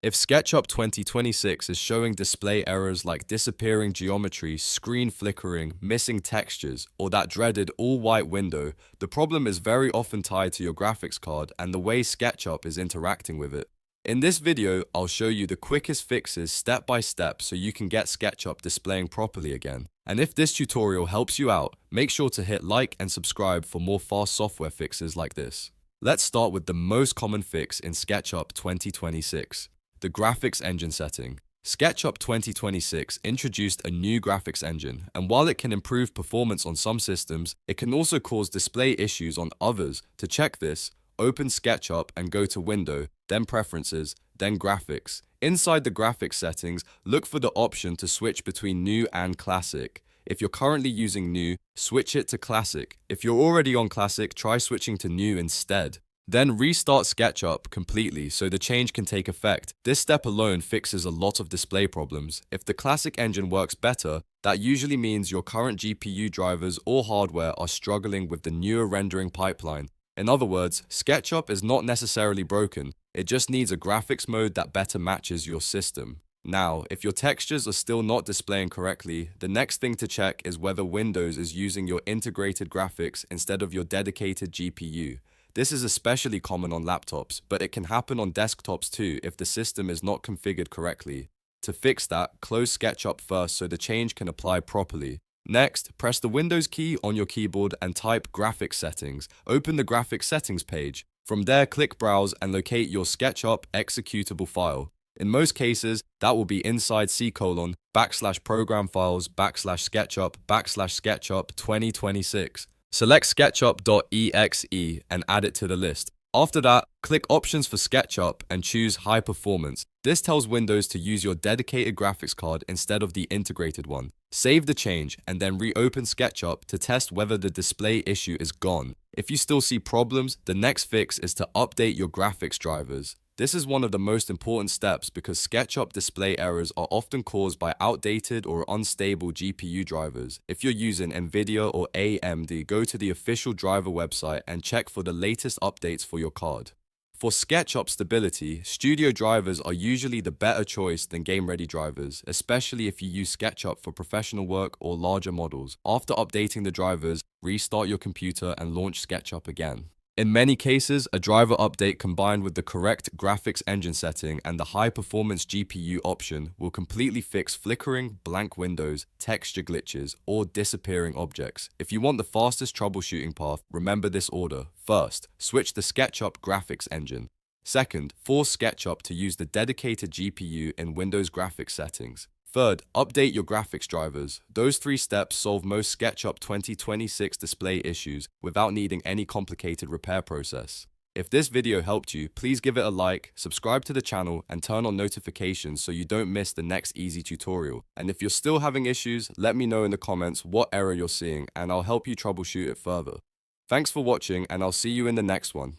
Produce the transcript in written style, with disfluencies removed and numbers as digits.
If SketchUp 2026 is showing display errors like disappearing geometry, screen flickering, missing textures, or that dreaded all-white window, the problem is very often tied to your graphics card and the way SketchUp is interacting with it. In this video, I'll show you the quickest fixes step by step so you can get SketchUp displaying properly again. And if this tutorial helps you out, make sure to hit like and subscribe for more fast software fixes like this. Let's start with the most common fix in SketchUp 2026. The graphics engine setting. SketchUp 2026 introduced a new graphics engine, and while it can improve performance on some systems, it can also cause display issues on others. To check this, open SketchUp and go to Window, then Preferences, then Graphics. Inside the graphics settings, look for the option to switch between New and Classic. If you're currently using New, switch it to Classic. If you're already on Classic, try switching to New instead. Then restart SketchUp completely so the change can take effect. This step alone fixes a lot of display problems. If the classic engine works better, that usually means your current GPU drivers or hardware are struggling with the newer rendering pipeline. In other words, SketchUp is not necessarily broken, it just needs a graphics mode that better matches your system. Now, if your textures are still not displaying correctly, the next thing to check is whether Windows is using your integrated graphics instead of your dedicated GPU. This is especially common on laptops, but it can happen on desktops too if the system is not configured correctly. To fix that, close SketchUp first so the change can apply properly. Next, press the Windows key on your keyboard and type Graphics Settings. Open the Graphics Settings page. From there, click Browse and locate your SketchUp executable file. In most cases, that will be inside /program files /SketchUp 2026. Select SketchUp.exe and add it to the list. After that, click Options for SketchUp and choose High Performance. This tells Windows to use your dedicated graphics card instead of the integrated one. Save the change and then reopen SketchUp to test whether the display issue is gone. If you still see problems, the next fix is to update your graphics drivers. This is one of the most important steps because SketchUp display errors are often caused by outdated or unstable GPU drivers. If you're using NVIDIA or AMD, go to the official driver website and check for the latest updates for your card. For SketchUp stability, studio drivers are usually the better choice than game-ready drivers, especially if you use SketchUp for professional work or larger models. After updating the drivers, restart your computer and launch SketchUp again. In many cases, a driver update combined with the correct graphics engine setting and the high-performance GPU option will completely fix flickering, blank windows, texture glitches, or disappearing objects. If you want the fastest troubleshooting path, remember this order. First, switch the SketchUp graphics engine. Second, force SketchUp to use the dedicated GPU in Windows graphics settings. Third, update your graphics drivers. Those three steps solve most SketchUp 2026 display issues without needing any complicated repair process. If this video helped you, please give it a like, subscribe to the channel, and turn on notifications so you don't miss the next easy tutorial. And if you're still having issues, let me know in the comments what error you're seeing and I'll help you troubleshoot it further. Thanks for watching and I'll see you in the next one.